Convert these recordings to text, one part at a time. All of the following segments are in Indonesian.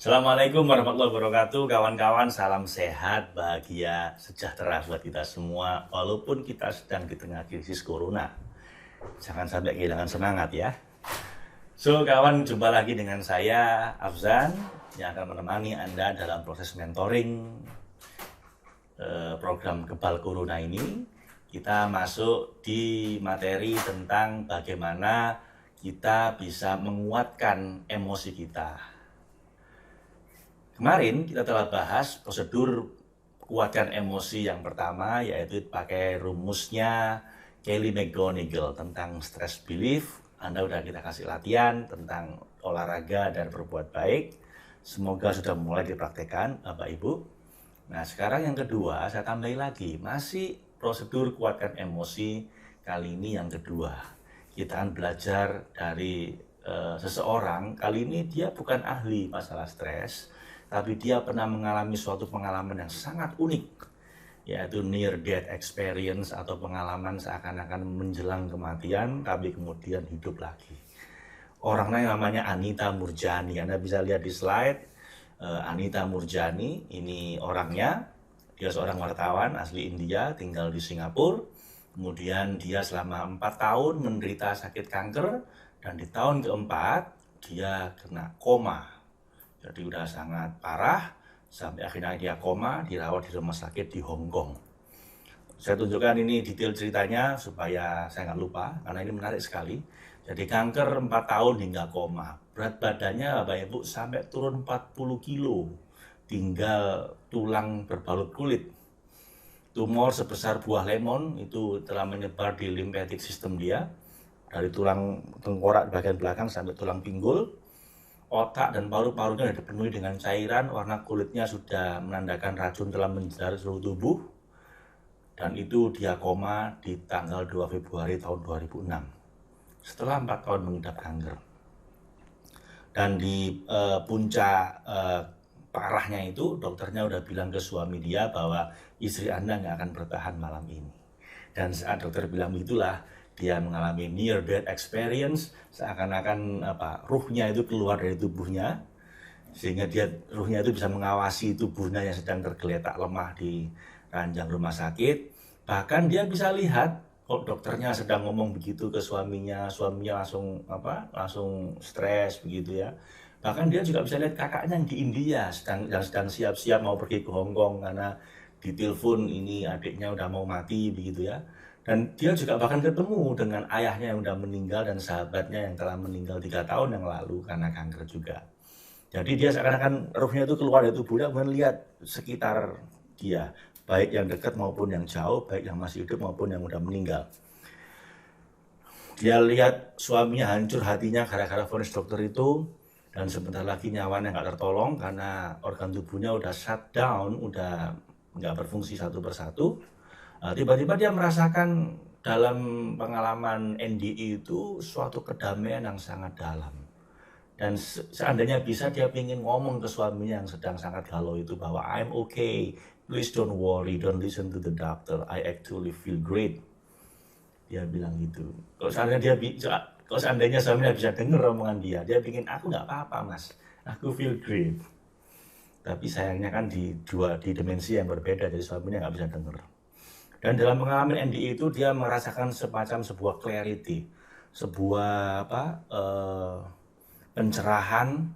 Assalamualaikum warahmatullahi wabarakatuh, kawan-kawan. Salam sehat, bahagia, sejahtera buat kita semua. Walaupun kita sedang di tengah krisis corona, jangan sampai kehilangan semangat ya. So, kawan, jumpa lagi dengan saya, Afzan, yang akan menemani Anda dalam proses mentoring program Kebal Corona ini. Kita masuk di materi tentang bagaimana kita bisa menguatkan emosi kita. Kemarin kita telah bahas prosedur kuatkan emosi yang pertama, yaitu pakai rumusnya Kelly McGonigal tentang stress belief. Anda udah kita kasih latihan tentang olahraga dan berbuat baik. Semoga sudah mulai dipraktekkan Bapak Ibu. Nah, sekarang yang kedua saya tambahin lagi, masih prosedur kuatkan emosi. Kali ini yang kedua, kita akan belajar dari seseorang. Kali ini dia bukan ahli masalah stres, tapi dia pernah mengalami suatu pengalaman yang sangat unik, yaitu near death experience atau pengalaman seakan-akan menjelang kematian tapi kemudian hidup lagi. Orangnya namanya Anita Moorjani. Anda bisa lihat di slide. Anita Moorjani ini orangnya. Dia seorang wartawan asli India, tinggal di Singapura. Kemudian dia selama 4 tahun menderita sakit kanker, dan di tahun keempat dia kena koma. Jadi udah sangat parah, sampai akhirnya dia koma, dirawat di rumah sakit di Hong Kong. Saya tunjukkan ini detail ceritanya supaya saya nggak lupa, karena ini menarik sekali. Jadi kanker 4 tahun hingga koma. Berat badannya Bapak Ibu sampai turun 40 kilo. Tinggal tulang berbalut kulit. Tumor sebesar buah lemon itu telah menyebar di lymphatic system dia. Dari tulang tengkorak bagian belakang sampai tulang pinggul. Otak dan paru-parunya sudah dipenuhi dengan cairan, warna kulitnya sudah menandakan racun telah menjalar seluruh tubuh. Dan itu dia koma di tanggal 2 Februari tahun 2006. Setelah 4 tahun mengidap kanker. Dan di puncak parahnya itu, dokternya udah bilang ke suami dia bahwa istri Anda nggak akan bertahan malam ini. Dan saat dokter bilang itulah, dia mengalami near death experience, seakan-akan ruhnya itu keluar dari tubuhnya, sehingga ruhnya itu bisa mengawasi tubuhnya yang sedang tergeletak lemah di ranjang rumah sakit. Bahkan dia bisa lihat, dokternya sedang ngomong begitu ke suaminya langsung stres begitu ya. Bahkan dia juga bisa lihat kakaknya yang di India yang sedang siap-siap mau pergi ke Hong Kong karena ditelepon ini adiknya udah mau mati begitu ya. Dan dia juga bahkan ketemu dengan ayahnya yang udah meninggal dan sahabatnya yang telah meninggal 3 tahun yang lalu karena kanker juga. Jadi dia seakan-akan ruhnya itu keluar dari tubuhnya, melihat sekitar dia, baik yang dekat maupun yang jauh, baik yang masih hidup maupun yang udah meninggal. Dia lihat suaminya hancur hatinya gara-gara vonis dokter itu, dan sebentar lagi nyawanya nggak tertolong karena organ tubuhnya udah shutdown, udah nggak berfungsi satu persatu. Tiba-tiba dia merasakan dalam pengalaman NDE itu suatu kedamaian yang sangat dalam. Dan seandainya bisa, dia ingin ngomong ke suaminya yang sedang sangat galau itu bahwa I'm okay, please don't worry, don't listen to the doctor, I actually feel great. Dia bilang gitu. Kalau seandainya suaminya bisa dengar omongan dia ingin, aku nggak apa-apa mas, aku feel great. Tapi sayangnya kan di dimensi yang berbeda, jadi suaminya nggak bisa dengar. Dan dalam pengalaman NDE itu dia merasakan semacam sebuah clarity, sebuah pencerahan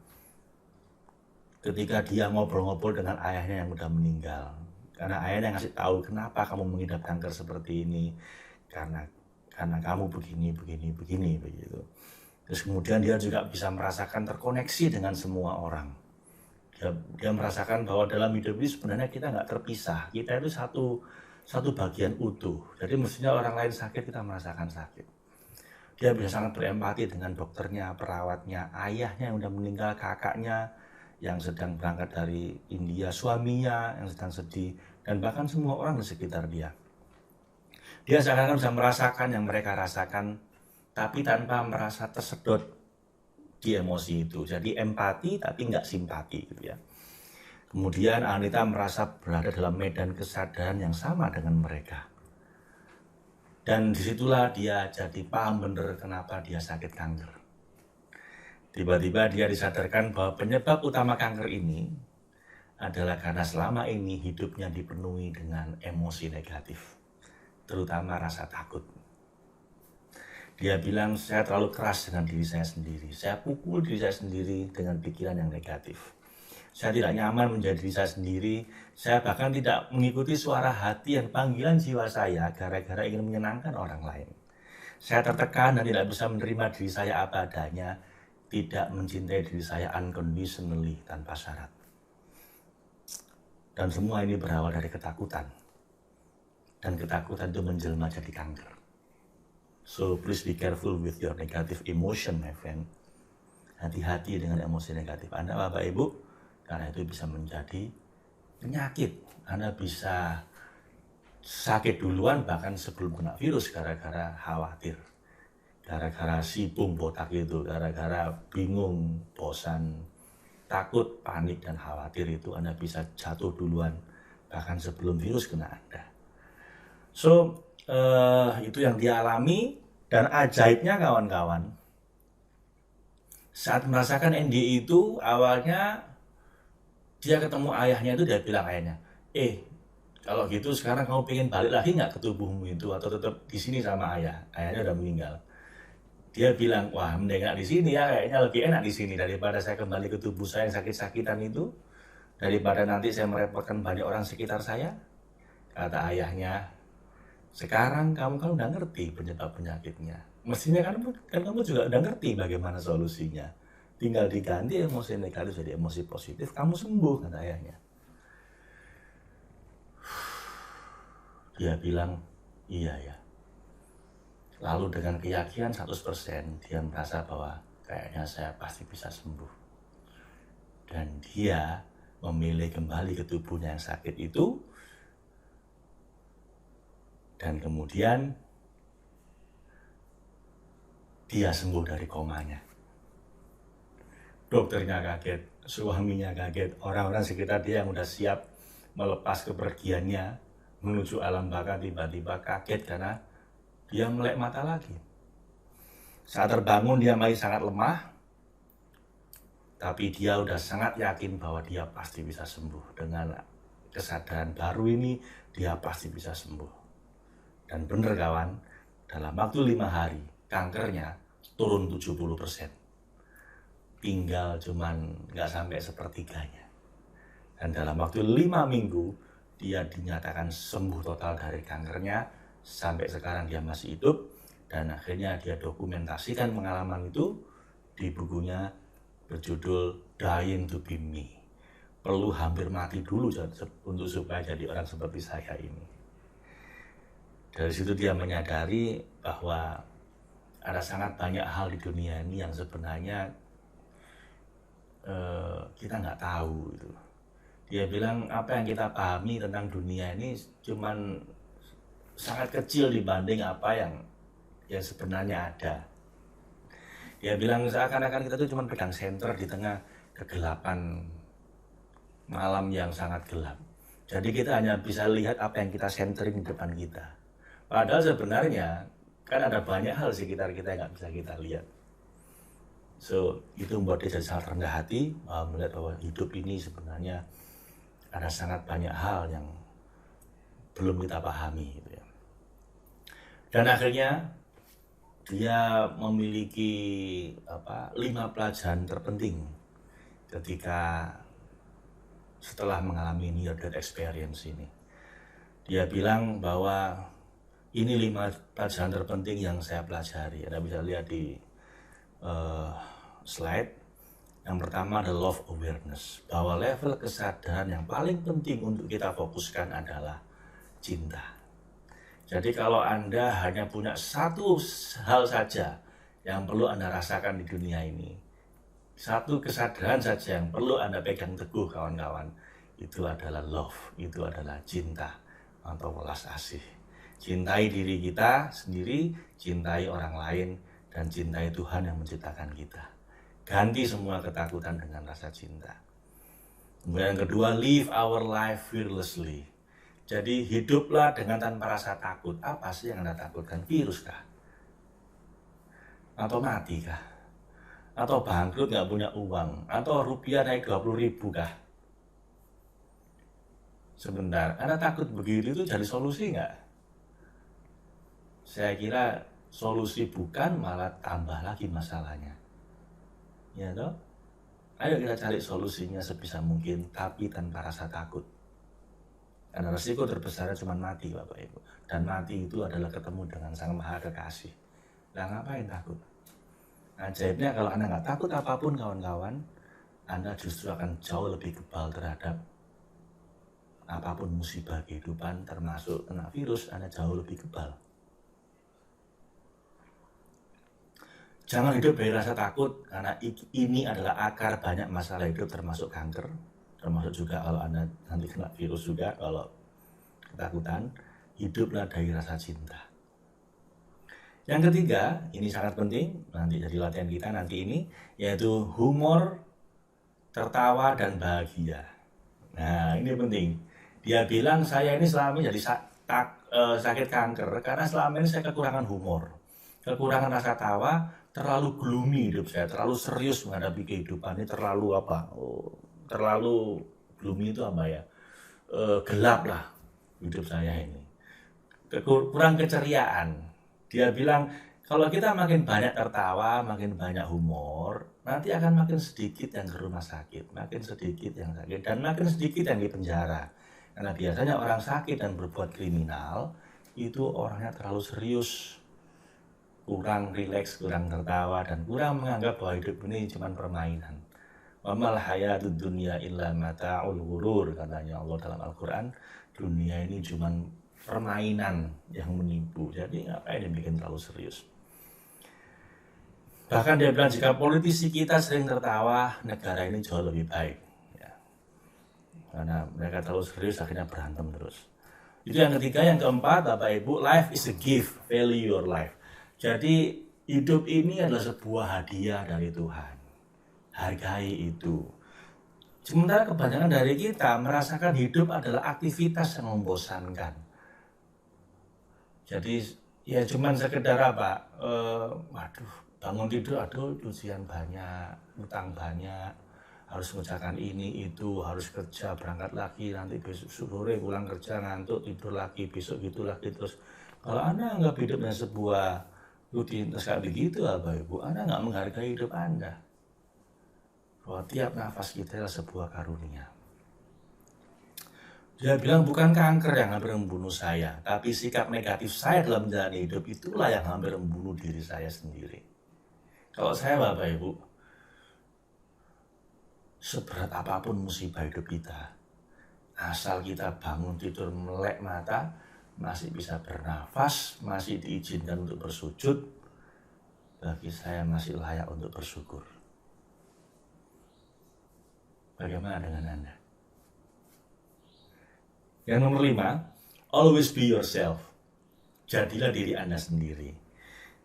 ketika dia ngobrol-ngobrol dengan ayahnya yang udah meninggal. Karena ayahnya ngasih tahu, kenapa kamu mengidap kanker seperti ini? Karena kamu begini begitu. Terus kemudian dia juga bisa merasakan terkoneksi dengan semua orang. Dia merasakan bahwa dalam hidup ini sebenarnya kita nggak terpisah. Kita itu satu bagian utuh. Jadi mestinya orang lain sakit, kita merasakan sakit. Dia bisa sangat berempati dengan dokternya, perawatnya, ayahnya yang udah meninggal, kakaknya yang sedang berangkat dari India, suaminya yang sedang sedih, dan bahkan semua orang di sekitar dia. Dia seakan-akan bisa merasakan yang mereka rasakan, tapi tanpa merasa tersedot di emosi itu. Jadi empati tapi nggak simpati gitu ya. Kemudian Anita merasa berada dalam medan kesadaran yang sama dengan mereka. Dan disitulah dia jadi paham bener kenapa dia sakit kanker. Tiba-tiba dia disadarkan bahwa penyebab utama kanker ini adalah karena selama ini hidupnya dipenuhi dengan emosi negatif, terutama rasa takut. Dia bilang, saya terlalu keras dengan diri saya sendiri. Saya pukul diri saya sendiri dengan pikiran yang negatif. Saya tidak nyaman menjadi diri saya sendiri. Saya bahkan tidak mengikuti suara hati dan panggilan jiwa saya gara-gara ingin menyenangkan orang lain. Saya tertekan dan tidak bisa menerima diri saya apa adanya, tidak mencintai diri saya unconditionally, tanpa syarat. Dan semua ini berawal dari ketakutan. Dan ketakutan itu menjelma jadi kanker. So please be careful with your negative emotion, my friend. Hati-hati dengan emosi negatif Anda, Bapak Ibu, karena itu bisa menjadi penyakit. Anda bisa sakit duluan bahkan sebelum kena virus gara-gara khawatir. Gara-gara sibung botak itu, gara-gara bingung, bosan, takut, panik, dan khawatir itu Anda bisa jatuh duluan bahkan sebelum virus kena Anda. So, itu yang dia alami. Dan ajaibnya kawan-kawan, saat merasakan NDI itu awalnya dia ketemu ayahnya itu, dia bilang ayahnya, kalau gitu sekarang kamu pengen balik lagi nggak ke tubuhmu itu atau tetap di sini sama ayah? Ayahnya udah meninggal. Dia bilang, wah mending nggak di sini ya, kayaknya lebih enak di sini daripada saya kembali ke tubuh saya yang sakit-sakitan itu, daripada nanti saya merepotkan banyak orang sekitar saya. Kata ayahnya, sekarang kamu kan udah ngerti penyebab penyakitnya. Mestinya kan kamu juga udah ngerti bagaimana solusinya. Tinggal diganti emosi negatif jadi emosi positif, kamu sembuh, kata ayahnya. Dia bilang, iya ya. Lalu dengan keyakinan 100%, dia merasa bahwa kayaknya saya pasti bisa sembuh. Dan dia memilih kembali ke tubuhnya yang sakit itu. Dan kemudian dia sembuh dari komanya. Dokternya kaget, suaminya kaget, orang-orang sekitar dia yang udah siap melepas kepergiannya menuju alam baka tiba-tiba kaget karena dia melek mata lagi. Saat terbangun dia masih sangat lemah, tapi dia udah sangat yakin bahwa dia pasti bisa sembuh. Dengan kesadaran baru ini dia pasti bisa sembuh. Dan bener kawan, dalam waktu 5 hari, kankernya turun 70%. Tinggal cuman nggak sampai sepertiganya. Dan dalam waktu 5 minggu, dia dinyatakan sembuh total dari kankernya. Sampai sekarang dia masih hidup. Dan akhirnya dia dokumentasikan pengalaman itu di bukunya berjudul Dying to be Me. Perlu hampir mati dulu untuk supaya jadi orang seperti saya ini. Dari situ dia menyadari bahwa ada sangat banyak hal di dunia ini yang sebenarnya kita nggak tahu gitu. Dia bilang apa yang kita pahami tentang dunia ini cuman sangat kecil dibanding apa yang sebenarnya ada. Dia bilang seakan-akan kita tuh cuma pegang senter di tengah kegelapan malam yang sangat gelap. Jadi kita hanya bisa lihat apa yang kita senterin di depan kita. Padahal sebenarnya kan ada banyak hal sekitar kita yang nggak bisa kita lihat. So itu membuat dia jadi sangat rendah hati, melihat bahwa hidup ini sebenarnya ada sangat banyak hal yang belum kita pahami. Gitu ya. Dan akhirnya dia memiliki 5 pelajaran terpenting ketika setelah mengalami near death experience ini. Dia bilang bahwa ini 5 pelajaran terpenting yang saya pelajari. Anda bisa lihat di slide. Yang pertama adalah love awareness. Bahwa level kesadaran yang paling penting untuk kita fokuskan adalah cinta. Jadi kalau Anda hanya punya satu hal saja yang perlu Anda rasakan di dunia ini, satu kesadaran saja yang perlu Anda pegang teguh kawan-kawan, itu adalah love, itu adalah cinta atau welas asih. Cintai diri kita sendiri, cintai orang lain, dan cintai Tuhan yang menciptakan kita. Ganti semua ketakutan dengan rasa cinta. Kemudian yang kedua, live our life fearlessly. Jadi hiduplah dengan tanpa rasa takut. Apa sih yang Anda takutkan? Virus kah? Atau mati kah? Atau bangkrut nggak punya uang? Atau rupiah naik 20.000 kah? Sebentar, Anda takut begitu itu jadi solusi nggak? Saya kira solusi bukan, malah tambah lagi masalahnya. Ya toh? Ayo kita cari solusinya sebisa mungkin, tapi tanpa rasa takut. Karena resiko terbesarnya cuma mati, Bapak Ibu. Dan mati itu adalah ketemu dengan Sang Maha Kekasih. Nah, ngapain takut? Ajaibnya kalau Anda nggak takut apapun, kawan-kawan, Anda justru akan jauh lebih kebal terhadap apapun musibah kehidupan, termasuk kena virus, Anda jauh lebih kebal. Jangan hidup dari rasa takut, karena ini adalah akar banyak masalah hidup, termasuk kanker, termasuk juga kalau Anda nanti kena virus juga, kalau ketakutan. Hiduplah dari rasa cinta. Yang ketiga, ini sangat penting, nanti jadi latihan kita nanti ini, yaitu humor, tertawa, dan bahagia. Nah, ini penting. Dia bilang, saya ini selama ini jadi sakit kanker, karena selama ini saya kekurangan humor, kekurangan rasa tawa, terlalu gloomy hidup saya, terlalu serius menghadapi kehidupan ini, terlalu apa? Terlalu gloomy itu apa ya? Gelap lah hidup saya ini. Kurang keceriaan. Dia bilang, kalau kita makin banyak tertawa, makin banyak humor, nanti akan makin sedikit yang ke rumah sakit, makin sedikit yang sakit, dan makin sedikit yang di penjara. Karena biasanya orang sakit dan berbuat kriminal, itu orangnya terlalu serius, kurang rileks, kurang tertawa, dan kurang menganggap bahwa hidup ini cuma permainan. Wa mal hayatud dunya illa mata'ul ghurur, katanya Allah dalam Al-Quran. Dunia ini cuma permainan yang menipu, jadi ngapain dibikin terlalu serius. Bahkan dia bilang, jika politisi kita sering tertawa, negara ini jauh lebih baik ya. Karena mereka terlalu serius, akhirnya berantem terus. Itu yang ketiga. Yang keempat, Bapak Ibu, life is a gift, value your life. Jadi hidup ini adalah sebuah hadiah dari Tuhan, hargai itu. Sementara kebanyakan dari kita merasakan hidup adalah aktivitas yang membosankan. Jadi ya cuman sekedar apa, waduh, bangun tidur, aduh ujian banyak, utang banyak, harus mengerjakan ini itu, harus kerja, berangkat lagi, nanti besok sore pulang kerja ngantuk, tidur lagi, besok gitu lagi terus. Kalau Anda anggap hidupnya sebuah rutinitas kayak begitu, Bapak Ibu, Anda nggak menghargai hidup Anda. Bahwa tiap nafas kita adalah sebuah karunia. Dia bilang, bukan kanker yang hampir membunuh saya, tapi sikap negatif saya dalam menjalani hidup itulah yang hampir membunuh diri saya sendiri. Kalau saya, Bapak Ibu, seberat apapun musibah hidup kita, asal kita bangun tidur melek mata, masih bisa bernafas, masih diizinkan untuk bersujud, bagi saya masih layak untuk bersyukur. Bagaimana dengan Anda? Yang nomor 5, always be yourself. Jadilah diri Anda sendiri.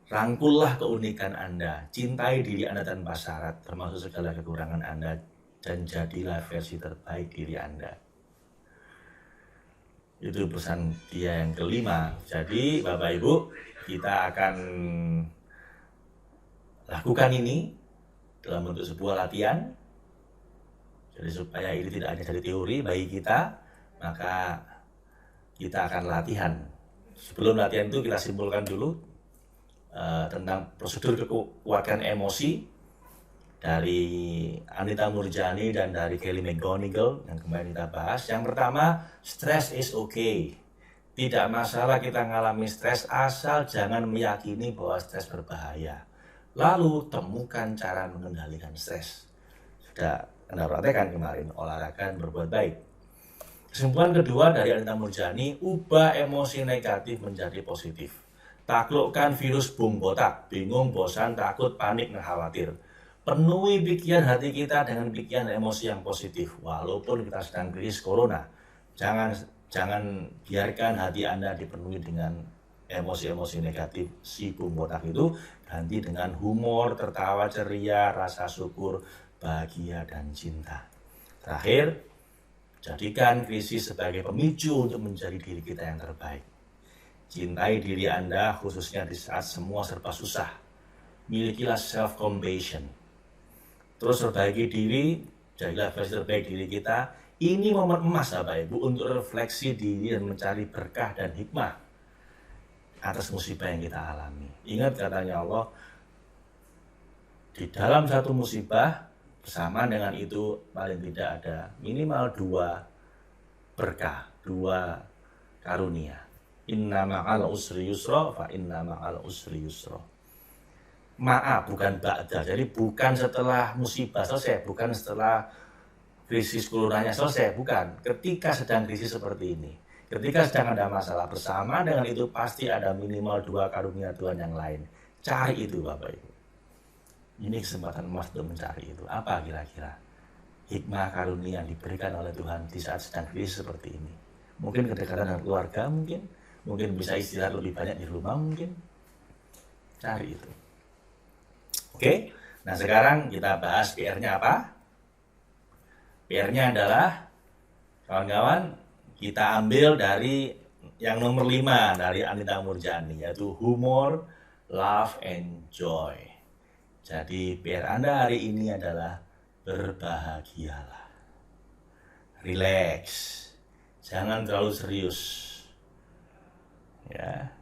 Rangkullah keunikan Anda, cintai diri Anda tanpa syarat, termasuk segala kekurangan Anda, dan jadilah versi terbaik diri Anda. Itu pesan dia yang kelima. Jadi Bapak Ibu, kita akan lakukan ini dalam bentuk sebuah latihan. Jadi supaya ini tidak hanya jadi teori bagi kita, maka kita akan latihan. Sebelum latihan itu kita simpulkan dulu tentang prosedur kekuatan emosi dari Anita Murjani dan dari Kelly McGonigal yang kemarin kita bahas. Yang pertama, stress is okay. Tidak masalah kita mengalami stres, asal jangan meyakini bahwa stres berbahaya. Lalu temukan cara mengendalikan stres. Sudah Anda praktekkan kemarin, olahraga dan berbuat baik. Kesimpulan kedua dari Anita Murjani, ubah emosi negatif menjadi positif. Taklukkan virus bung botak, bingung, bosan, takut, panik, dan khawatir. Penuhi pikiran hati kita dengan pikiran emosi yang positif, walaupun kita sedang krisis corona. Jangan biarkan hati Anda dipenuhi dengan emosi-emosi negatif si bung botak itu. Ganti dengan humor, tertawa ceria, rasa syukur, bahagia, dan cinta. Terakhir, jadikan krisis sebagai pemicu untuk menjadi diri kita yang terbaik. Cintai diri Anda khususnya di saat semua serba susah. Milikilah self-compassion. terus perbaiki diri, jadilah versi terbaik diri kita. Ini momen emas Bapak Ibu untuk refleksi diri dan mencari berkah dan hikmah atas musibah yang kita alami. Ingat katanya Allah, di dalam satu musibah bersamaan dengan itu paling tidak ada minimal 2 berkah, 2 karunia. Inna ma'al usri yusra, fa inna ma'al usri yusra. Maaf, bukan ba'da. Jadi bukan setelah musibah selesai, bukan setelah krisis coronanya selesai, bukan. Ketika sedang krisis seperti ini, ketika sedang ada masalah, bersama dengan itu pasti ada minimal 2 karunia Tuhan yang lain. Cari itu Bapak Ibu. Ini kesempatan emas untuk mencari itu. Apa kira-kira hikmah karunia yang diberikan oleh Tuhan di saat sedang krisis seperti ini? Mungkin kedekatan dengan keluarga, mungkin bisa istirahat lebih banyak di rumah, mungkin. Cari itu. Oke, nah sekarang kita bahas PR-nya apa? PR-nya adalah, kawan-kawan, kita ambil dari yang nomor 5 dari Anita Murjani, yaitu humor, love, and joy. Jadi PR Anda hari ini adalah berbahagialah. Relax. Jangan terlalu serius. Ya.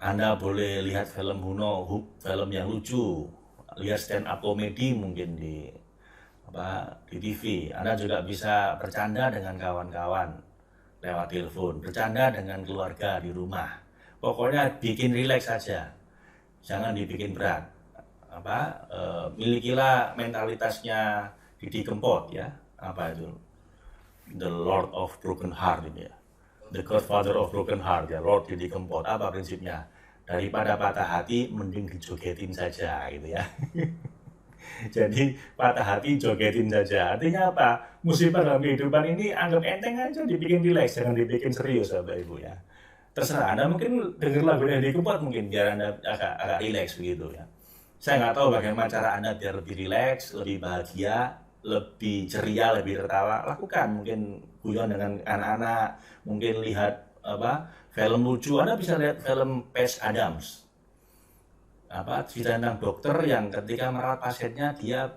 Anda boleh lihat film kuno, film yang lucu, lihat stand up komedi mungkin di TV. Anda juga bisa bercanda dengan kawan-kawan lewat telepon, bercanda dengan keluarga di rumah. Pokoknya bikin rileks saja, jangan dibikin berat. Milikilah mentalitasnya Didi Kempot ya, itu The Lord of Broken Heart ini ya, The Godfather of Broken Heart ya, Lord Didi Kempot. Apa prinsipnya? Daripada patah hati mending dijogetin saja gitu ya. Jadi patah hati jogetin saja. Artinya apa? Musibah dalam kehidupan ini anggap enteng aja, dibikin rileks, jangan dibikin serius Bapak Ibu ya. Terserah Anda, mungkin dengar lagu Didi Kempot mungkin biar Anda agak rileks begitu ya. Saya nggak tahu bagaimana cara Anda biar lebih rileks, lebih bahagia, lebih ceria, lebih tertawa. Lakukan, mungkin guyon dengan anak-anak, mungkin lihat film lucu. Anda bisa lihat film Patch Adams. Cerita tentang dokter yang ketika merawat pasiennya dia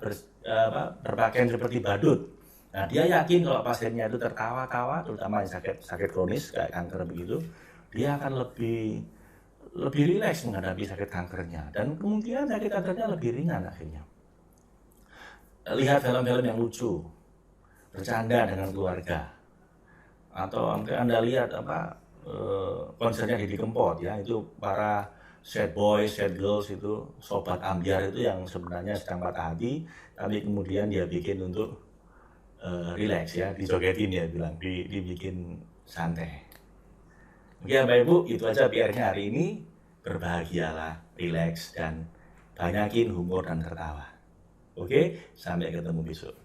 berpakaian seperti badut. Nah, dia yakin kalau pasiennya itu tertawa-tawa, terutama yang sakit kronis kayak kanker begitu, dia akan lebih rileks menghadapi sakit kankernya, dan kemungkinan sakit kankernya lebih ringan akhirnya. Lihat film-film yang lucu, bercanda dengan keluarga, atau mungkin Anda lihat konsernya Didi Kempot ya, itu para sad boys, sad girls itu, sobat ambyar itu yang sebenarnya sedang patah hati, tapi kemudian dia bikin untuk rileks ya, dijogetin ya, dibikin santai. Oke Bapak Ibu, itu aja PR-nya hari ini. Berbahagialah, rileks, dan banyakin humor dan tertawa. Oke, sampai ketemu besok.